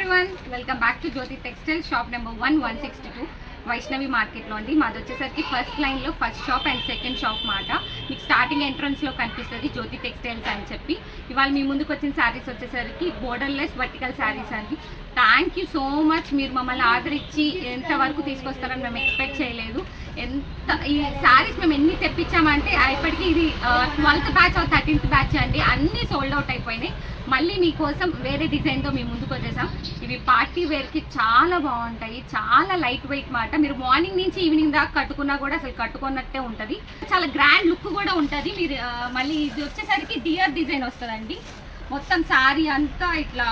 Everyone welcome back to Jyothi textile shop number 162 Vaishnavi మార్కెట్లో అండి. మాది వచ్చేసరికి ఫస్ట్ లైన్లో first shop and second shop మాట. మీకు స్టార్టింగ్ ఎంట్రన్స్లో కనిపిస్తుంది జ్యోతి టెక్స్టైల్స్ అని చెప్పి. ఇవాళ మీ ముందుకు వచ్చిన శారీస్ వచ్చేసరికి బోర్డర్లెస్ వర్టికల్ శారీస్ అండి. Thank you so much. మీరు మమ్మల్ని ఆర్డర్ ఇచ్చి ఎంతవరకు తీసుకొస్తారని మేము ఎక్స్పెక్ట్ చేయలేదు. ఈ శారీస్ మేము ఎన్ని తెప్పించామంటే ఇప్పటికీ ఇది 12th బ్యాచ్ 13th బ్యాచ్ అండి. అన్నీ సోల్డ్ అవుట్ అయిపోయినాయి. మళ్ళీ మీకోసం వేరే డిజైన్తో మేము ముందుకు వచ్చేసాం. ఇవి పార్టీ వేర్కి చాలా బాగుంటాయి, చాలా లైట్ వెయిట్ మాట. మీరు మార్నింగ్ నుంచి ఈవినింగ్ దాకా కట్టుకున్నా కూడా అసలు కట్టుకున్నట్టే ఉంటుంది. చాలా గ్రాండ్ లుక్ కూడా ఉంటుంది. మీరు మళ్ళీ ఇది వచ్చేసరికి డియర్ డిజైన్ వస్తుందండి. మొత్తం శారీ అంతా ఇట్లా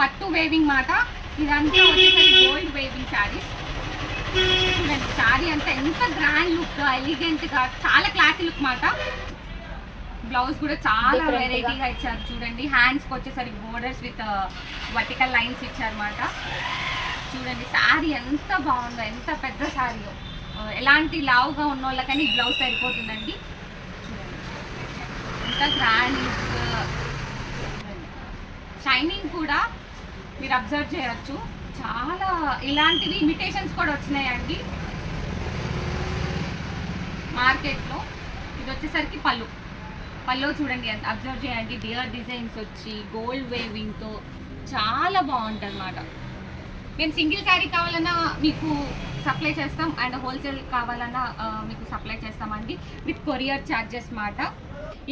పట్టు వేవింగ్ మాట. ఇదంతా వచ్చేసరికి గోల్డ్ వేవింగ్ శారీస్. చూడండి శారీ అంతా ఎంత గ్రాండ్ లుక్, ఎలిగెంట్గా, చాలా క్లాసీ లుక్ మాట. బ్లౌజ్ కూడా చాలా వెరైటీగా ఇచ్చారు చూడండి. హ్యాండ్స్కి వచ్చేసరికి బోర్డర్స్ విత్ వర్టికల్ లైన్స్ ఇచ్చారన్నమాట. చూడండి శారీ ఎంత బాగుందో, ఎంత పెద్ద శారీయో. ఎలాంటి లావుగా ఉన్న వాళ్ళకని ఈ బ్లౌజ్ సరిపోతుందండి. చూడండి ఎంత గ్రాండ్ లుక్. షైనింగ్ కూడా మీరు అబ్జర్వ్ చేయొచ్చు. చాలా ఇలాంటివి ఇమిటేషన్స్ కూడా వచ్చినాయండి మార్కెట్లో. ఇది వచ్చేసరికి పళ్ళు చూడండి, అబ్జర్వ్ చేయండి. డియర్ డిజైన్స్ వచ్చి గోల్డ్ వేవింగ్తో చాలా బాగుంటుంది అన్నమాట. మేము సింగిల్ శారీ కావాలన్నా మీకు సప్లై చేస్తాం, అండ్ హోల్సేల్ కావాలన్నా మీకు సప్లై చేస్తామండి విత్ కొరియర్ ఛార్జెస్ మాట.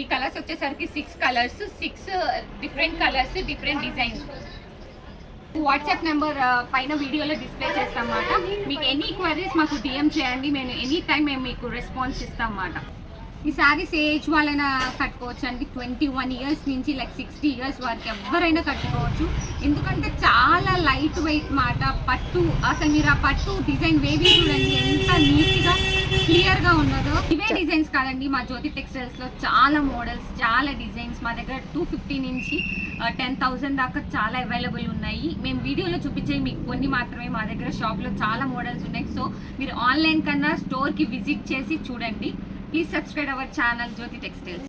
ఈ కలర్స్ వచ్చేసరికి 6 colours, 6 different colours, different designs. WhatsApp number పైన వీడియోలో డిస్ప్లే చేస్తాం అన్నమాట. మీకు ఎనీ క్వైరీస్ మాకు డిఎం చేయండి. మేము ఎనీ టైం మేము మీకు రెస్పాన్స్ ఇస్తాం అన్నమాట. ఈ శారీస్ ఏజ్ వాళ్ళైనా కట్టుకోవచ్చు అండి. 21 ఇయర్స్ నుంచి 60 ఇయర్స్ వరకు ఎవరైనా కట్టుకోవచ్చు. ఎందుకంటే చాలా లైట్ వెయిట్ మాట. పట్టు అసలు మీరు ఆ పట్టు డిజైన్ వేవి చూడండి ఎంత నీట్గా క్లియర్గా ఉన్నదో. ఇవే డిజైన్స్ కాదండి, మా జ్యోతి టెక్స్టైల్స్లో చాలా మోడల్స్, చాలా డిజైన్స్ మా దగ్గర 250 నుంచి 10,000 దాకా చాలా అవైలబుల్ ఉన్నాయి. మేము వీడియోలో చూపించే మీకు కొన్ని మాత్రమే. మా దగ్గర షాప్లో చాలా మోడల్స్ ఉన్నాయి. సో మీరు ఆన్లైన్ కన్నా స్టోర్కి విజిట్ చేసి చూడండి. Please subscribe our channel Jyoti Textiles.